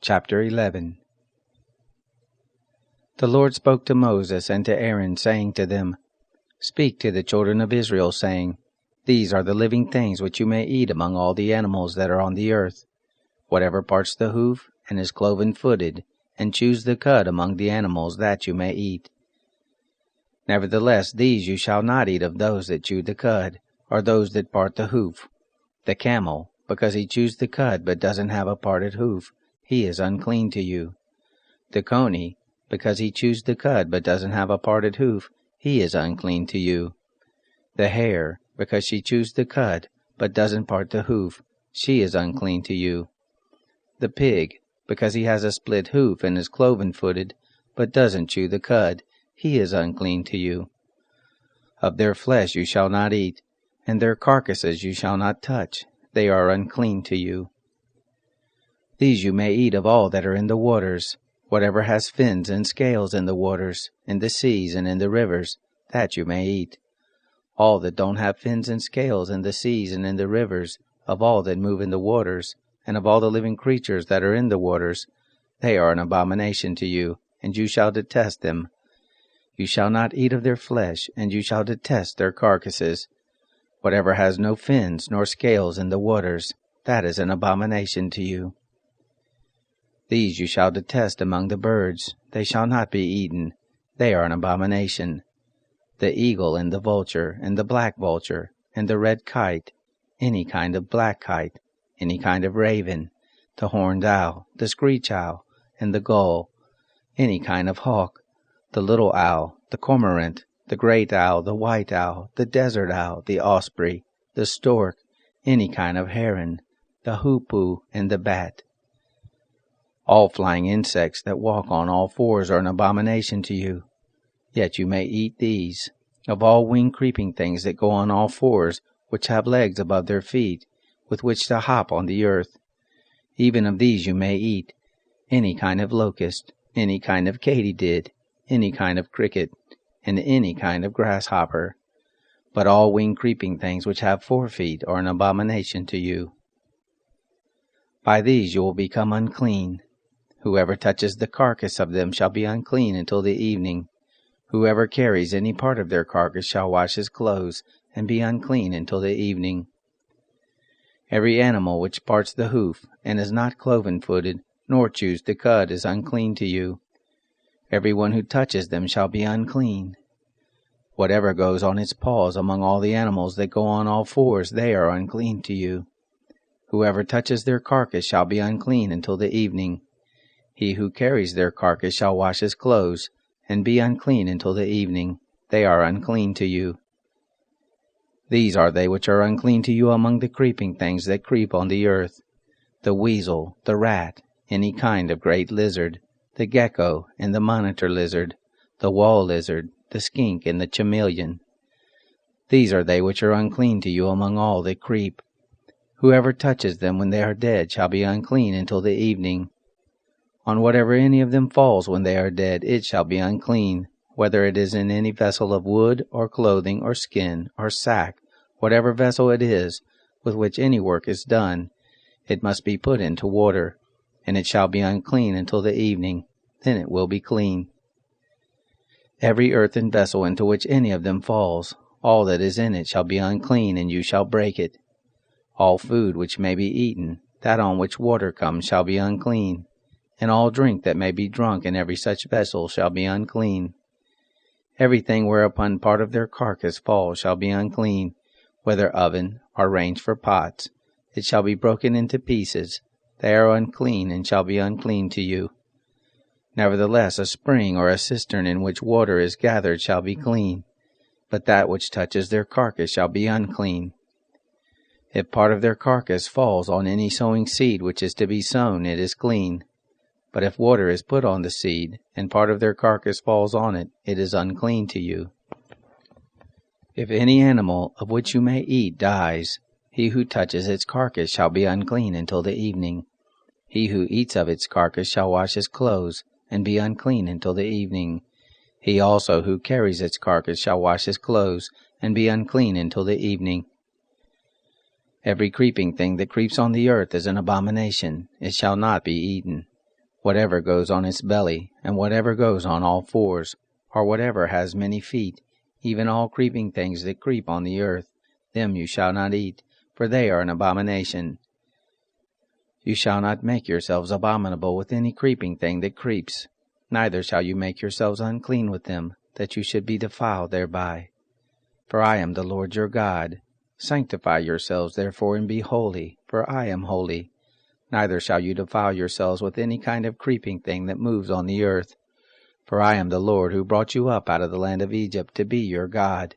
Chapter 11. The Lord spoke to Moses and to Aaron, saying to them, Speak to the children of Israel, saying, These are the living things which you may eat among all the animals that are on the earth, whatever parts the hoof, and is cloven-footed, and chews the cud among the animals, that you may eat. Nevertheless, these you shall not eat of those that chew the cud, or those that part the hoof. The camel, because he chews the cud but doesn't have a parted hoof, he is unclean to you. The coney, because he chews the cud but doesn't have a parted hoof, he is unclean to you. The hare, because she chews the cud but doesn't part the hoof, she is unclean to you. The pig, because he has a split hoof and is cloven-footed, but doesn't chew the cud, he is unclean to you. Of their flesh you shall not eat, and their carcasses you shall not touch, they are unclean to you. These you may eat of all that are in the waters, whatever has fins and scales in the waters, in the seas and in the rivers, that you may eat. All that don't have fins and scales in the seas and in the rivers, of all that move in the waters, and of all the living creatures that are in the waters, they are an abomination to you, and you shall detest them. You shall not eat of their flesh, and you shall detest their carcasses. Whatever has no fins nor scales in the waters, that is an abomination to you. These you shall detest among the birds, they shall not be eaten, they are an abomination. The eagle and the vulture, and the black vulture, and the red kite, any kind of black kite, any kind of raven, the horned owl, the screech owl, and the gull, any kind of hawk, the little owl, the cormorant, the great owl, the white owl, the desert owl, the osprey, the stork, any kind of heron, the hoopoe, and the bat. All flying insects that walk on all fours are an abomination to you. Yet you may eat these, of all winged creeping things that go on all fours, which have legs above their feet, with which to hop on the earth. Even of these you may eat, any kind of locust, any kind of katydid, any kind of cricket, and any kind of grasshopper. But all winged creeping things which have 4 feet are an abomination to you. By these you will become unclean. Whoever touches the carcass of them shall be unclean until the evening. Whoever carries any part of their carcass shall wash his clothes, and be unclean until the evening. Every animal which parts the hoof, and is not cloven-footed, nor chews the cud, is unclean to you. Every one who touches them shall be unclean. Whatever goes on its paws among all the animals that go on all fours, they are unclean to you. Whoever touches their carcass shall be unclean until the evening. He who carries their carcass shall wash his clothes, and be unclean until the evening. They are unclean to you. These are they which are unclean to you among the creeping things that creep on the earth, the weasel, the rat, any kind of great lizard, the gecko and the monitor lizard, the wall lizard, the skink and the chameleon. These are they which are unclean to you among all that creep. Whoever touches them when they are dead shall be unclean until the evening. On whatever any of them falls when they are dead, it shall be unclean, whether it is in any vessel of wood, or clothing, or skin, or sack, whatever vessel it is, with which any work is done, it must be put into water, and it shall be unclean until the evening, then it will be clean. Every earthen vessel into which any of them falls, all that is in it shall be unclean, and you shall break it. All food which may be eaten, that on which water comes, shall be unclean, and all drink that may be drunk in every such vessel shall be unclean. Everything whereupon part of their carcass falls shall be unclean, whether oven or range for pots. It shall be broken into pieces. They are unclean, and shall be unclean to you. Nevertheless, a spring or a cistern in which water is gathered shall be clean, but that which touches their carcass shall be unclean. If part of their carcass falls on any sowing seed which is to be sown, it is clean. But if water is put on the seed, and part of their carcass falls on it, it is unclean to you. If any animal of which you may eat dies, he who touches its carcass shall be unclean until the evening. He who eats of its carcass shall wash his clothes, and be unclean until the evening. He also who carries its carcass shall wash his clothes, and be unclean until the evening. Every creeping thing that creeps on the earth is an abomination. It shall not be eaten. Whatever goes on its belly, and whatever goes on all fours, or whatever has many feet, even all creeping things that creep on the earth, them you shall not eat, for they are an abomination. You shall not make yourselves abominable with any creeping thing that creeps, neither shall you make yourselves unclean with them, that you should be defiled thereby. For I am the Lord your God. Sanctify yourselves therefore, and be holy, for I am holy. Neither shall you defile yourselves with any kind of creeping thing that moves on the earth. For I am the Lord who brought you up out of the land of Egypt to be your God.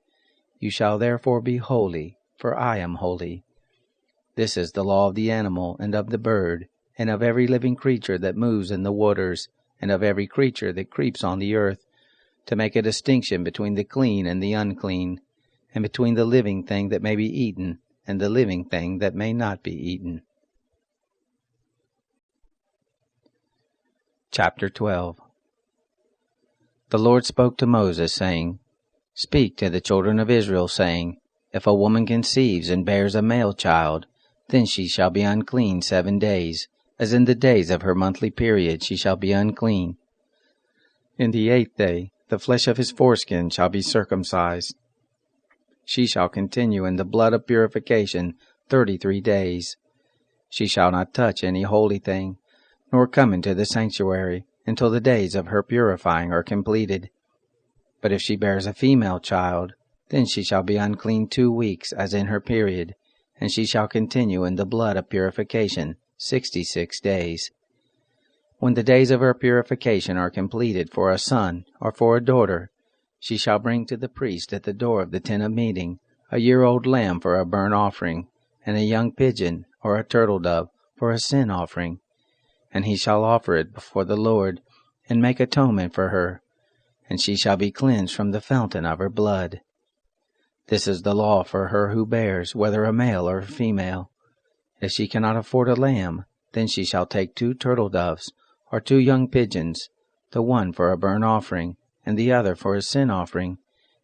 You shall therefore be holy, for I am holy. This is the law of the animal, and of the bird, and of every living creature that moves in the waters, and of every creature that creeps on the earth, to make a distinction between the clean and the unclean, and between the living thing that may be eaten, and the living thing that may not be eaten. Chapter 12. The Lord spoke to Moses, saying, Speak to the children of Israel, saying, If a woman conceives and bears a male child, then she shall be unclean 7 days, as in the days of her monthly period she shall be unclean. In the 8th day the flesh of his foreskin shall be circumcised. She shall continue in the blood of purification 33 days. She shall not touch any holy thing, nor come into the sanctuary, until the days of her purifying are completed. But if she bears a female child, then she shall be unclean 2 weeks, as in her period, and she shall continue in the blood of purification 66 days. When the days of her purification are completed for a son or for a daughter, she shall bring to the priest at the door of the tent of meeting a year-old lamb for a burnt offering, and a young pigeon or a turtle-dove for a sin offering. And he shall offer it before the Lord, and make atonement for her, and she shall be cleansed from the fountain of her blood. This is the law for her who bears, whether a male or a female. If she cannot afford a lamb, then she shall take 2 turtle-doves, or 2 young pigeons, the one for a burnt offering, and the other for a sin offering,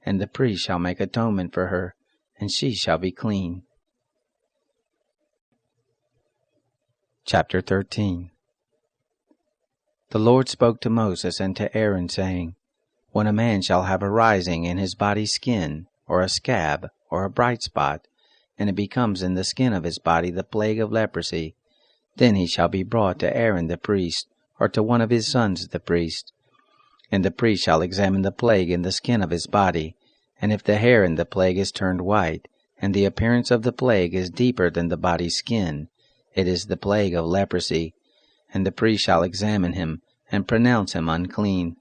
and the priest shall make atonement for her, and she shall be clean. Chapter 13. The Lord spoke to Moses and to Aaron, saying, When a man shall have a rising in his body's skin, or a scab, or a bright spot, and it becomes in the skin of his body the plague of leprosy, then he shall be brought to Aaron the priest, or to one of his sons the priest. And the priest shall examine the plague in the skin of his body, and if the hair in the plague is turned white, and the appearance of the plague is deeper than the body's skin, it is the plague of leprosy, and the priest shall examine him, and pronounce him unclean.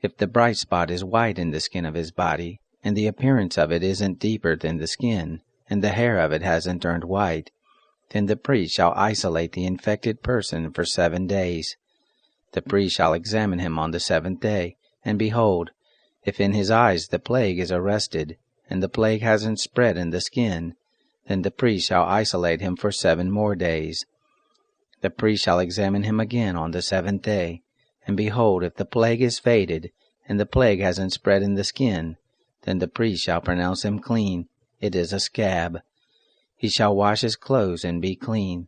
If the bright spot is white in the skin of his body, and the appearance of it isn't deeper than the skin, and the hair of it hasn't turned white, then the priest shall isolate the infected person for 7 days. The priest shall examine him on the 7th day, and behold, if in his eyes the plague is arrested, and the plague hasn't spread in the skin, then the priest shall isolate him for 7 more days. The priest shall examine him again on the 7th day, and behold, if the plague is faded, and the plague hasn't spread in the skin, then the priest shall pronounce him clean. It is a scab. He shall wash his clothes and be clean.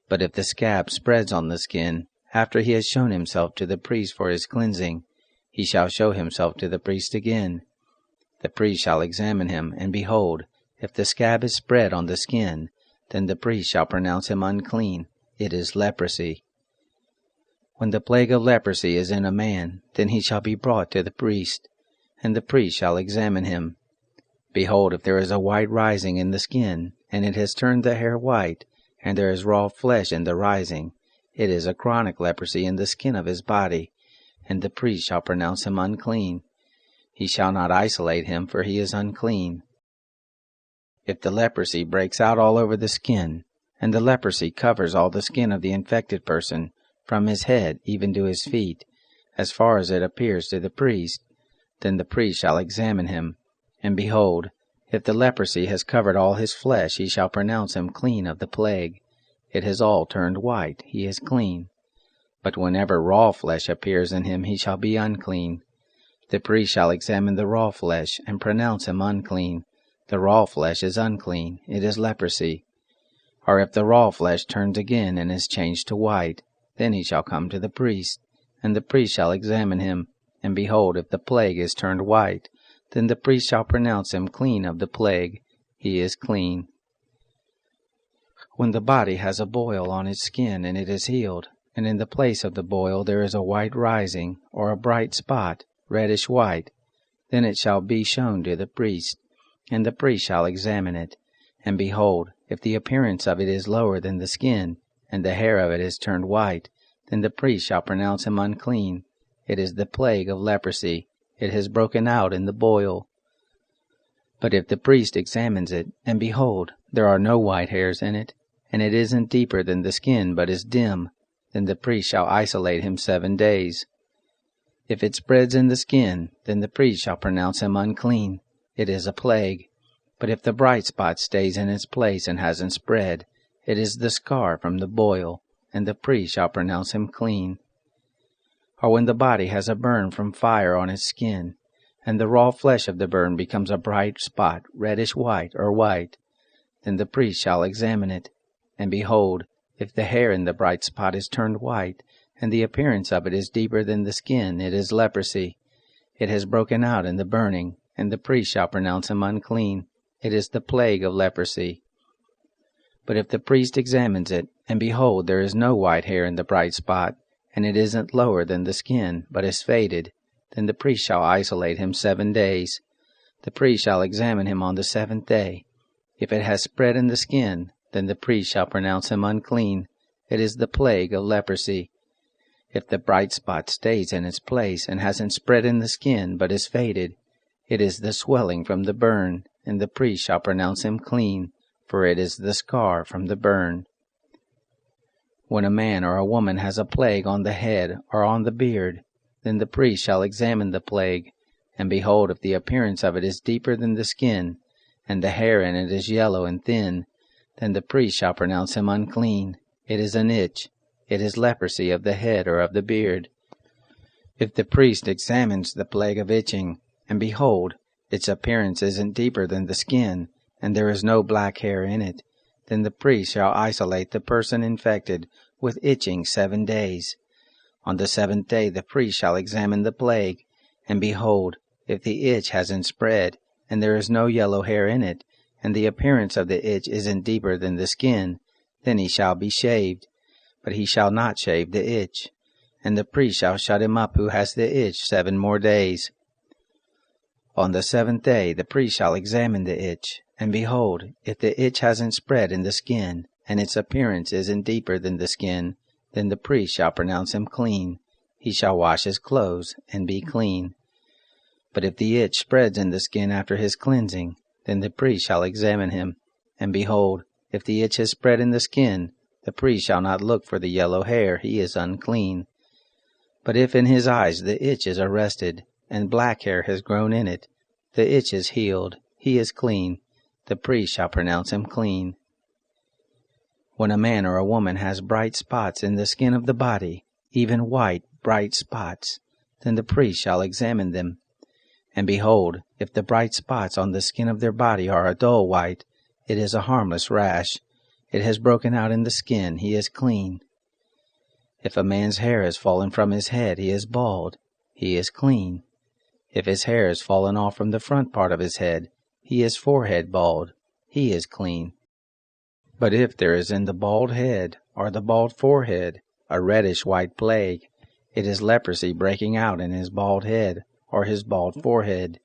But if the scab spreads on the skin, after he has shown himself to the priest for his cleansing, he shall show himself to the priest again. The priest shall examine him, and behold, if the scab is spread on the skin, then the priest shall pronounce him unclean. It is leprosy. When the plague of leprosy is in a man, then he shall be brought to the priest, and the priest shall examine him. Behold, if there is a white rising in the skin, and it has turned the hair white, and there is raw flesh in the rising, it is a chronic leprosy in the skin of his body, and the priest shall pronounce him unclean. He shall not isolate him, for he is unclean. If the leprosy breaks out all over the skin, and the leprosy covers all the skin of the infected person, from his head even to his feet, as far as it appears to the priest, then the priest shall examine him, and behold, if the leprosy has covered all his flesh, he shall pronounce him clean of the plague. It has all turned white, he is clean. But whenever raw flesh appears in him, he shall be unclean. The priest shall examine the raw flesh, and pronounce him unclean. The raw flesh is unclean, it is leprosy. Or if the raw flesh turns again and is changed to white, Then he shall come to the priest, and the priest shall examine him. And behold, if the plague is turned white, then the priest shall pronounce him clean of the plague. He is clean. When the body has a boil on its skin, and it is healed, and in the place of the boil there is a white rising, or a bright spot, reddish white, then it shall be shown to the priest, and the priest shall examine it. And behold, if the appearance of it is lower than the skin, and the hair of it is turned white, then the priest shall pronounce him unclean. It is the plague of leprosy. It has broken out in the boil. But if the priest examines it, and behold, there are no white hairs in it, and it isn't deeper than the skin, but is dim, then the priest shall isolate him 7 days. If it spreads in the skin, then the priest shall pronounce him unclean. It is a plague. But if the bright spot stays in its place and hasn't spread, it is the scar from the boil, and the priest shall pronounce him clean. Or when the body has a burn from fire on its skin, and the raw flesh of the burn becomes a bright spot, reddish white or white, then the priest shall examine it. And behold, if the hair in the bright spot is turned white, and the appearance of it is deeper than the skin, it is leprosy. It has broken out in the burning, and the priest shall pronounce him unclean. It is the plague of leprosy. But if the priest examines it, and behold, there is no white hair in the bright spot, and it isn't lower than the skin, but is faded, then the priest shall isolate him 7 days. The priest shall examine him on the 7th day. If it has spread in the skin, then the priest shall pronounce him unclean. It is the plague of leprosy. If the bright spot stays in its place and hasn't spread in the skin, but is faded, it is the swelling from the burn, and the priest shall pronounce him clean, for it is the scar from the burn. When a man or a woman has a plague on the head or on the beard, then the priest shall examine the plague, and behold, if the appearance of it is deeper than the skin, and the hair in it is yellow and thin, then the priest shall pronounce him unclean. It is an itch. It is leprosy of the head or of the beard. If the priest examines the plague of itching, and behold, its appearance isn't deeper than the skin, and there is no black hair in it, then the priest shall isolate the person infected with itching 7 days. On the 7th day the priest shall examine the plague, and behold, if the itch hasn't spread, and there is no yellow hair in it, and the appearance of the itch isn't deeper than the skin, then he shall be shaved. But he shall not shave the itch. And the priest shall shut him up who has the itch 7 more days. On the 7th day the priest shall examine the itch, and behold, if the itch hasn't spread in the skin, and its appearance isn't deeper than the skin, then the priest shall pronounce him clean. He shall wash his clothes, and be clean. But if the itch spreads in the skin after his cleansing, then the priest shall examine him. And behold, if the itch has spread in the skin, the priest shall not look for the yellow hair, he is unclean. But if in his eyes the itch is arrested, and black hair has grown in it, the itch is healed, he is clean. The priest shall pronounce him clean. When a man or a woman has bright spots in the skin of the body, even white, bright spots, then the priest shall examine them. And behold, if the bright spots on the skin of their body are a dull white, it is a harmless rash. It has broken out in the skin, he is clean. If a man's hair has fallen from his head, he is bald, he is clean. If his hair has fallen off from the front part of his head, he is forehead bald, he is clean. But if there is in the bald head, or the bald forehead, a reddish white plague, it is leprosy breaking out in his bald head, or his bald forehead.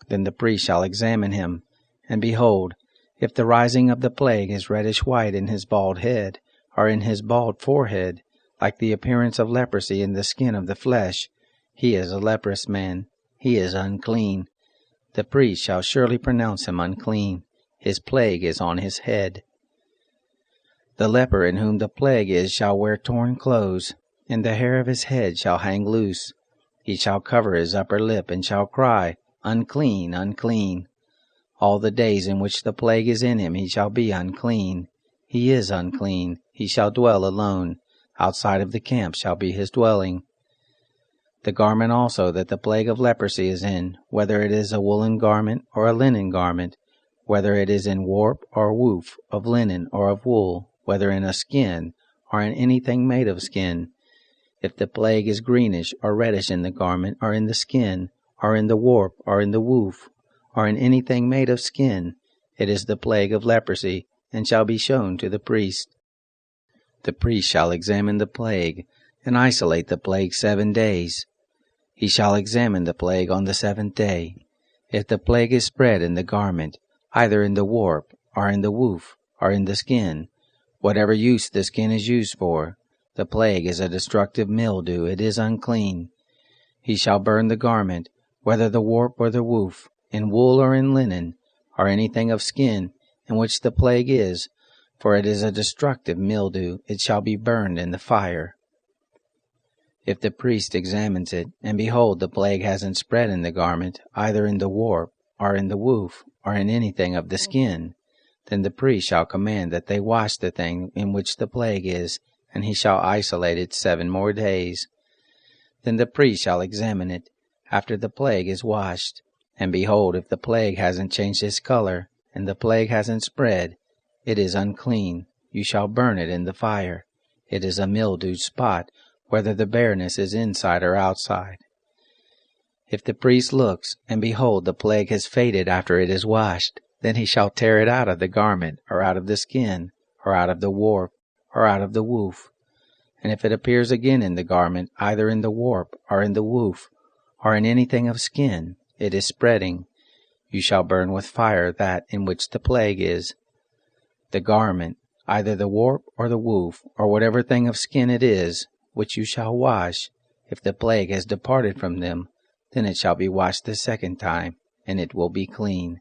Then the priest shall examine him, and behold, if the rising of the plague is reddish white in his bald head, or in his bald forehead, like the appearance of leprosy in the skin of the flesh, he is a leprous man, he is unclean. The priest shall surely pronounce him unclean. His plague is on his head. The leper in whom the plague is shall wear torn clothes, and the hair of his head shall hang loose. He shall cover his upper lip, and shall cry, Unclean, unclean. All the days in which the plague is in him he shall be unclean. He is unclean. He shall dwell alone. Outside of the camp shall be his dwelling. The garment also that the plague of leprosy is in, whether it is a woolen garment or a linen garment, whether it is in warp or woof, of linen or of wool, whether in a skin or in anything made of skin. If the plague is greenish or reddish in the garment, or in the skin, or in the warp, or in the woof, or in anything made of skin, it is the plague of leprosy, and shall be shown to the priest. The priest shall examine the plague, and isolate the plague 7 days. He shall examine the plague on the 7th day. If the plague is spread in the garment, either in the warp, or in the woof, or in the skin, whatever use the skin is used for, the plague is a destructive mildew, it is unclean. He shall burn the garment, whether the warp or the woof, in wool or in linen, or anything of skin, in which the plague is, for it is a destructive mildew, it shall be burned in the fire. If the priest examines it, and behold, the plague hasn't spread in the garment, either in the warp, or in the woof, or in anything of the skin, then the priest shall command that they wash the thing in which the plague is, and he shall isolate it 7 more days. Then the priest shall examine it, after the plague is washed, and behold, if the plague hasn't changed its color, and the plague hasn't spread, it is unclean. You shall burn it in the fire. It is a mildewed spot, whether the bareness is inside or outside. If the priest looks, and behold, the plague has faded after it is washed, then he shall tear it out of the garment, or out of the skin, or out of the warp, or out of the woof. And if it appears again in the garment, either in the warp, or in the woof, or in anything of skin, it is spreading. You shall burn with fire that in which the plague is. The garment, either the warp, or the woof, or whatever thing of skin it is, which you shall wash, if the plague has departed from them, then it shall be washed the 2nd time, and it will be clean.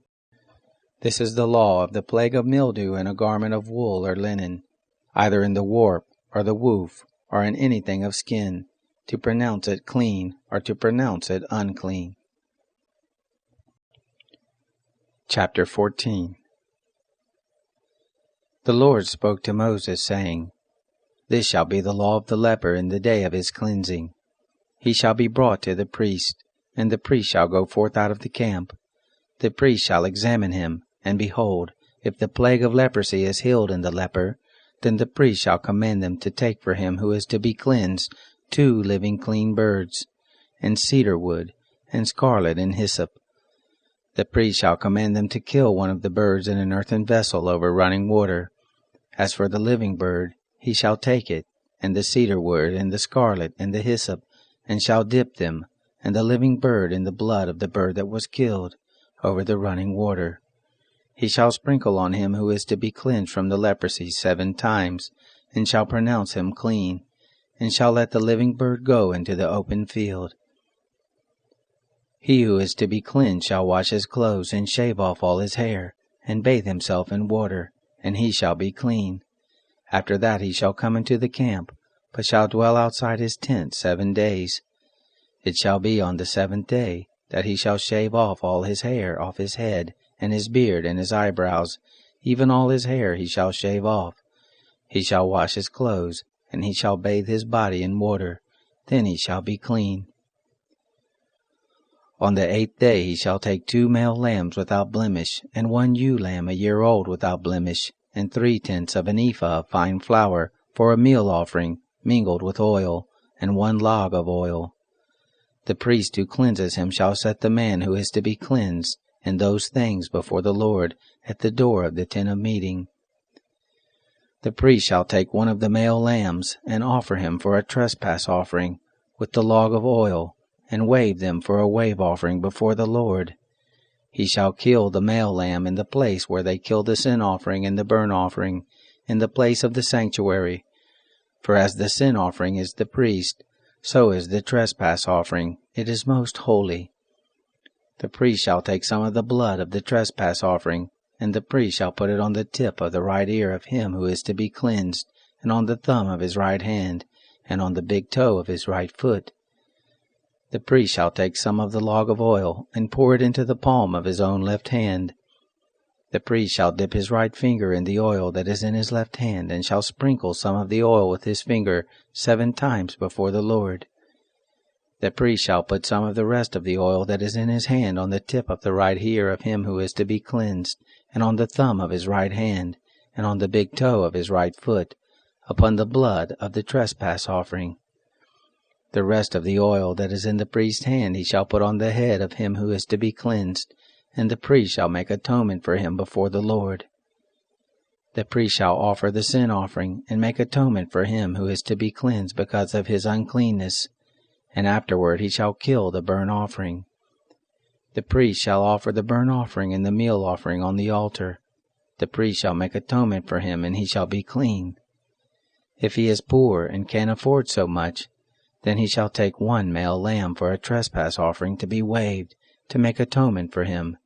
This is the law of the plague of mildew in a garment of wool or linen, either in the warp, or the woof, or in anything of skin, to pronounce it clean, or to pronounce it unclean. Chapter 14. The Lord spoke to Moses, saying, This shall be the law of the leper in the day of his cleansing. He shall be brought to the priest, and the priest shall go forth out of the camp. The priest shall examine him, and behold, if the plague of leprosy is healed in the leper, then the priest shall command them to take for him who is to be cleansed 2 living clean birds, and cedar wood, and scarlet and hyssop. The priest shall command them to kill one of the birds in an earthen vessel over running water. As for the living bird, he shall take it, and the cedar wood, and the scarlet, and the hyssop, and shall dip them, and the living bird in the blood of the bird that was killed, over the running water. He shall sprinkle on him who is to be cleansed from the leprosy 7 times, and shall pronounce him clean, and shall let the living bird go into the open field. He who is to be cleansed shall wash his clothes, and shave off all his hair, and bathe himself in water, and he shall be clean. After that he shall come into the camp, but shall dwell outside his tent 7 days. It shall be on the 7th day that he shall shave off all his hair off his head, and his beard, and his eyebrows, even all his hair he shall shave off. He shall wash his clothes, and he shall bathe his body in water, then he shall be clean. On the 8th day he shall take 2 male lambs without blemish, and 1 ewe lamb a year old without blemish, and 3/10 of an ephah of fine flour, for a meal offering, mingled with oil, and 1 log of oil. The priest who cleanses him shall set the man who is to be cleansed, and those things before the Lord, at the door of the tent of meeting. The priest shall take 1 of the male lambs, and offer him for a trespass offering, with the log of oil, and wave them for a wave offering before the Lord. He shall kill the male lamb in the place where they kill the sin offering and the burnt offering, in the place of the sanctuary. For as the sin offering is the priest, so is the trespass offering, it is most holy. The priest shall take some of the blood of the trespass offering, and the priest shall put it on the tip of the right ear of him who is to be cleansed, and on the thumb of his right hand, and on the big toe of his right foot. The priest shall take some of the log of oil, and pour it into the palm of his own left hand. The priest shall dip his right finger in the oil that is in his left hand, and shall sprinkle some of the oil with his finger 7 times before the Lord. The priest shall put some of the rest of the oil that is in his hand on the tip of the right ear of him who is to be cleansed, and on the thumb of his right hand, and on the big toe of his right foot, upon the blood of the trespass offering. The rest of the oil that is in the priest's hand he shall put on the head of him who is to be cleansed, and the priest shall make atonement for him before the Lord. The priest shall offer the sin offering, and make atonement for him who is to be cleansed because of his uncleanness, and afterward he shall kill the burnt offering. The priest shall offer the burnt offering and the meal offering on the altar. The priest shall make atonement for him, and he shall be clean. If he is poor and can't afford so much, then he shall take one male lamb for a trespass offering to be waved, to make atonement for him,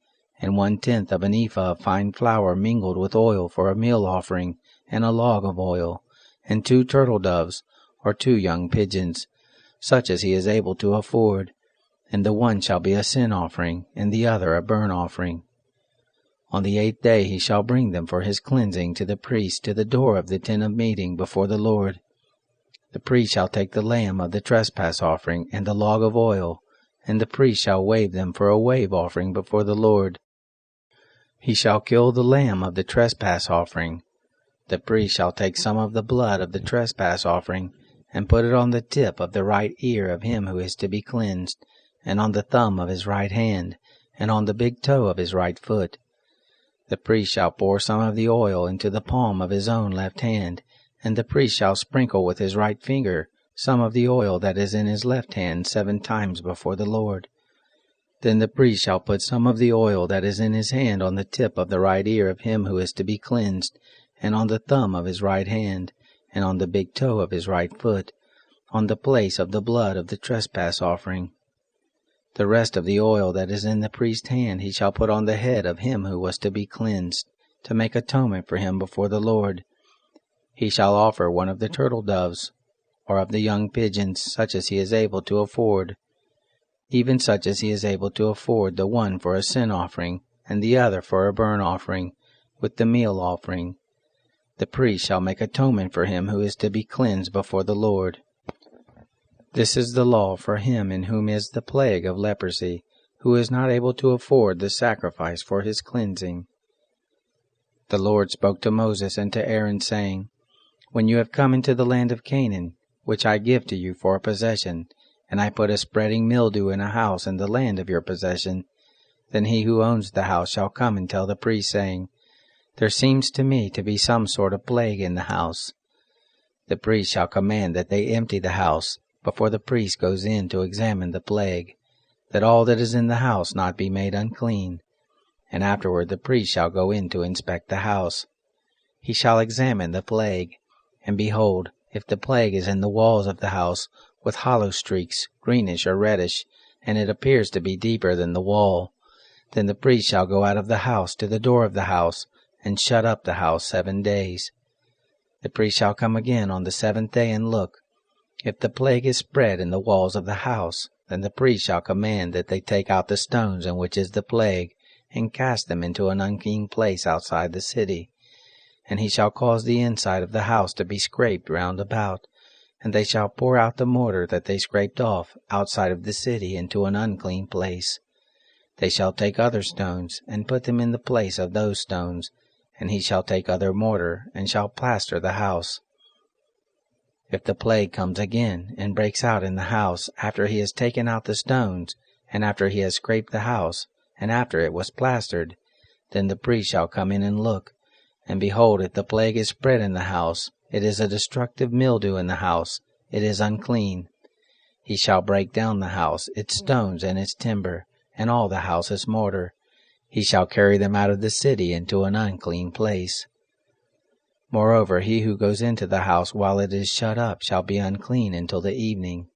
and 1/10 of an ephah of fine flour mingled with oil for a meal offering, and a log of oil, and 2 turtle doves, or 2 young pigeons, such as he is able to afford, and the one shall be a sin offering, and the other a burnt offering. On the 8th day he shall bring them for his cleansing to the priest to the door of the tent of meeting before the Lord. The priest shall take the lamb of the trespass offering and the log of oil, and the priest shall wave them for a wave offering before the Lord. He shall kill the lamb of the trespass offering. The priest shall take some of the blood of the trespass offering, and put it on the tip of the right ear of him who is to be cleansed, and on the thumb of his right hand, and on the big toe of his right foot. The priest shall pour some of the oil into the palm of his own left hand, and the priest shall sprinkle with his right finger some of the oil that is in his left hand 7 times before the Lord. Then the priest shall put some of the oil that is in his hand on the tip of the right ear of him who is to be cleansed, and on the thumb of his right hand, and on the big toe of his right foot, on the place of the blood of the trespass offering. The rest of the oil that is in the priest's hand he shall put on the head of him who was to be cleansed, to make atonement for him before the Lord. He shall offer one of the turtle doves, or of the young pigeons, such as he is able to afford, even such as he is able to afford, the one for a sin offering, and the other for a burnt offering, with the meal offering. The priest shall make atonement for him who is to be cleansed before the Lord. This is the law for him in whom is the plague of leprosy, who is not able to afford the sacrifice for his cleansing. The Lord spoke to Moses and to Aaron, saying, When you have come into the land of Canaan, which I give to you for a possession, and I put a spreading mildew in a house in the land of your possession, then he who owns the house shall come and tell the priest, saying, There seems to me to be some sort of plague in the house. The priest shall command that they empty the house, before the priest goes in to examine the plague, that all that is in the house not be made unclean, and afterward the priest shall go in to inspect the house. He shall examine the plague, and behold, if the plague is in the walls of the house, with hollow streaks, greenish or reddish, and it appears to be deeper than the wall, then the priest shall go out of the house to the door of the house, and shut up the house 7 days. The priest shall come again on the 7th day and look. If the plague is spread in the walls of the house, then the priest shall command that they take out the stones in which is the plague, and cast them into an unclean place outside the city. And he shall cause the inside of the house to be scraped round about, and they shall pour out the mortar that they scraped off outside of the city into an unclean place. They shall take other stones, and put them in the place of those stones, and he shall take other mortar, and shall plaster the house. If the plague comes again, and breaks out in the house, after he has taken out the stones, and after he has scraped the house, and after it was plastered, then the priest shall come in and look. And behold, if the plague is spread in the house, it is a destructive mildew in the house, it is unclean. He shall break down the house, its stones and its timber, and all the house's mortar. He shall carry them out of the city into an unclean place. Moreover, he who goes into the house while it is shut up shall be unclean until the evening.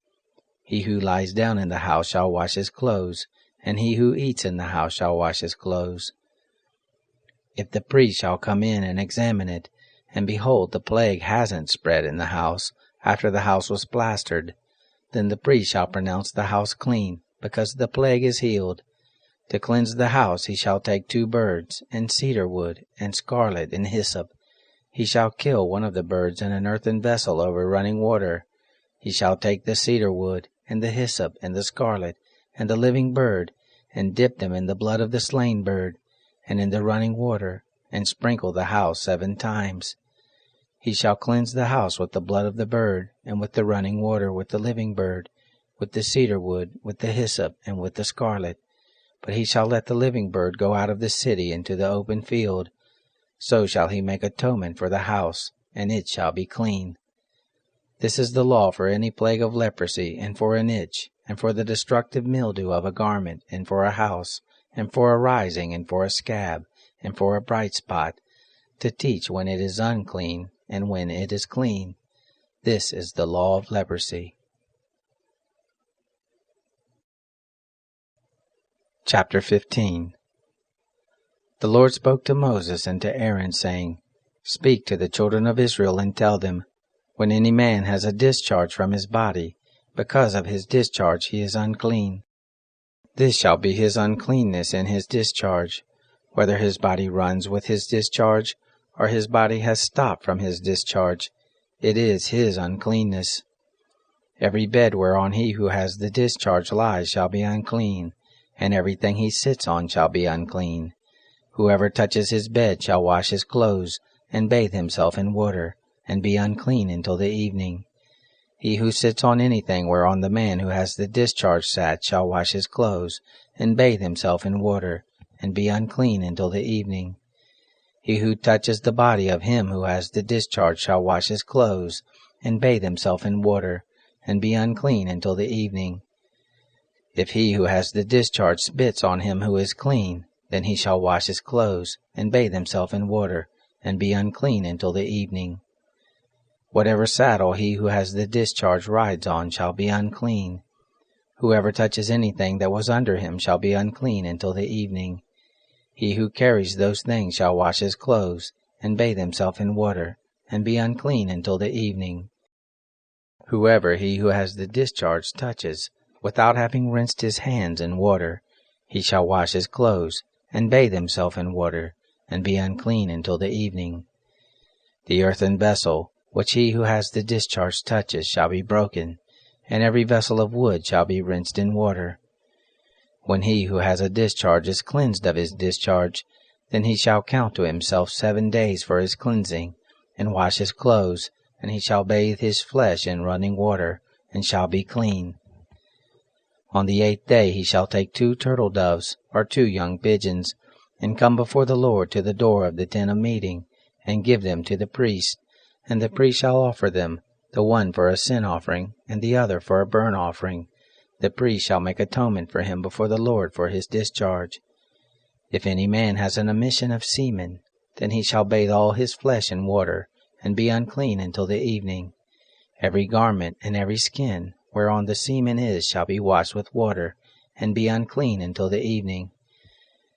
He who lies down in the house shall wash his clothes, and he who eats in the house shall wash his clothes. If the priest shall come in and examine it, and behold, the plague hasn't spread in the house, after the house was plastered, then the priest shall pronounce the house clean, because the plague is healed. To cleanse the house he shall take 2 birds, and cedar wood, and scarlet, and hyssop. He shall kill one of the birds in an earthen vessel over running water. He shall take the cedar wood, and the hyssop, and the scarlet, and the living bird, and dip them in the blood of the slain bird, and in the running water, and sprinkle the house 7 times. He shall cleanse the house with the blood of the bird, and with the running water, with the living bird, with the cedar wood, with the hyssop, and with the scarlet. But he shall let the living bird go out of the city into the open field. So shall he make atonement for the house, and it shall be clean. This is the law for any plague of leprosy, and for an itch, and for the destructive mildew of a garment, and for a house, and for a rising, and for a scab, and for a bright spot, to teach when it is unclean, and when it is clean. This is the law of leprosy. Chapter 15. The Lord spoke to Moses and to Aaron, saying, Speak to the children of Israel and tell them, when any man has a discharge from his body, because of his discharge he is unclean. This shall be his uncleanness in his discharge, whether his body runs with his discharge, or his body has stopped from his discharge. It is his uncleanness. Every bed whereon he who has the discharge lies shall be unclean, and everything he sits on shall be unclean. Whoever touches his bed shall wash his clothes, and bathe himself in water, and be unclean until the evening. He who sits on anything whereon the man who has the discharge sat shall wash his clothes, and bathe himself in water, and be unclean until the evening. He who touches the body of him who has the discharge shall wash his clothes, and bathe himself in water, and be unclean until the evening. If he who has the discharge spits on him who is clean, then he shall wash his clothes, and bathe himself in water, and be unclean until the evening. Whatever saddle he who has the discharge rides on shall be unclean. Whoever touches anything that was under him shall be unclean until the evening. He who carries those things shall wash his clothes, and bathe himself in water, and be unclean until the evening. Whoever he who has the discharge touches, without having rinsed his hands in water, he shall wash his clothes, and bathe himself in water, and be unclean until the evening. The earthen vessel, which he who has the discharge touches, shall be broken, and every vessel of wood shall be rinsed in water. When he who has a discharge is cleansed of his discharge, then he shall count to himself 7 days for his cleansing, and wash his clothes, and he shall bathe his flesh in running water, and shall be clean. On the 8th day he shall take 2 turtle doves, or 2 young pigeons, and come before the Lord to the door of the tent of meeting, and give them to the priest, and the priest shall offer them, the one for a sin offering, and the other for a burnt offering. The priest shall make atonement for him before the Lord for his discharge. If any man has an emission of semen, then he shall bathe all his flesh in water, and be unclean until the evening. Every garment and every skin, whereon the semen is, shall be washed with water, and be unclean until the evening.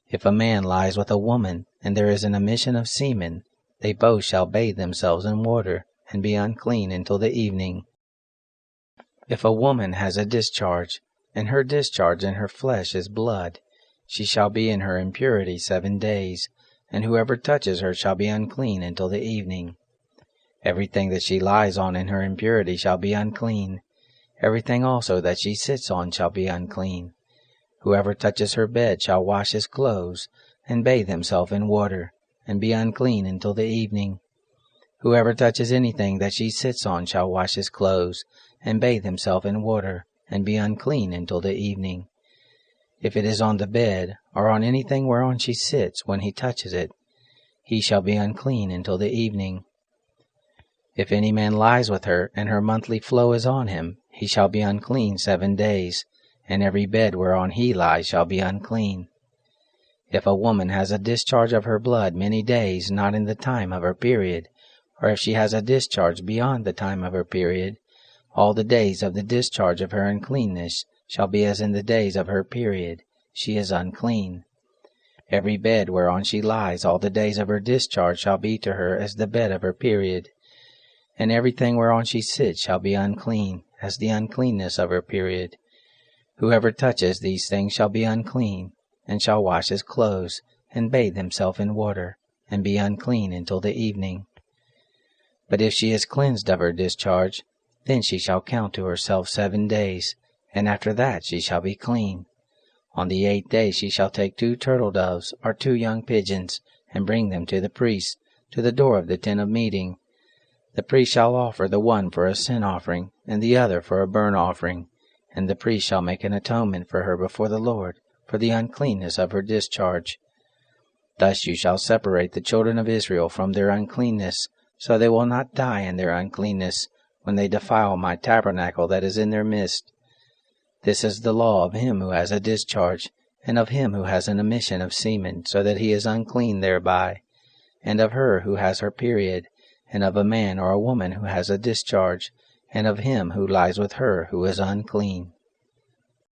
If a man lies with a woman, and there is an emission of semen, they both shall bathe themselves in water, and be unclean until the evening. If a woman has a discharge, and her discharge in her flesh is blood, she shall be in her impurity 7 days, and whoever touches her shall be unclean until the evening. Everything that she lies on in her impurity shall be unclean. Everything also that she sits on shall be unclean. Whoever touches her bed shall wash his clothes, and bathe himself in water, and be unclean until the evening. Whoever touches anything that she sits on shall wash his clothes, and bathe himself in water, and be unclean until the evening. If it is on the bed, or on anything whereon she sits when he touches it, he shall be unclean until the evening. If any man lies with her, and her monthly flow is on him, he shall be unclean 7 days, and every bed whereon he lies shall be unclean. If a woman has a discharge of her blood many days not in the time of her period, or if she has a discharge beyond the time of her period, all the days of the discharge of her uncleanness shall be as in the days of her period. She is unclean. Every bed whereon she lies all the days of her discharge shall be to her as the bed of her period. And everything whereon she sits shall be unclean, as the uncleanness of her period. Whoever touches these things shall be unclean, and shall wash his clothes, and bathe himself in water, and be unclean until the evening. But if she is cleansed of her discharge, then she shall count to herself 7 days, and after that she shall be clean. On the 8th day she shall take 2 turtle doves, or 2 young pigeons, and bring them to the priest, to the door of the tent of meeting. The priest shall offer the one for a sin offering, and the other for a burnt offering, and the priest shall make an atonement for her before the Lord, for the uncleanness of her discharge. Thus you shall separate the children of Israel from their uncleanness, so they will not die in their uncleanness, when they defile my tabernacle that is in their midst. This is the law of him who has a discharge, and of him who has an emission of semen, so that he is unclean thereby, and of her who has her period, and of a man or a woman who has a discharge, and of him who lies with her who is unclean.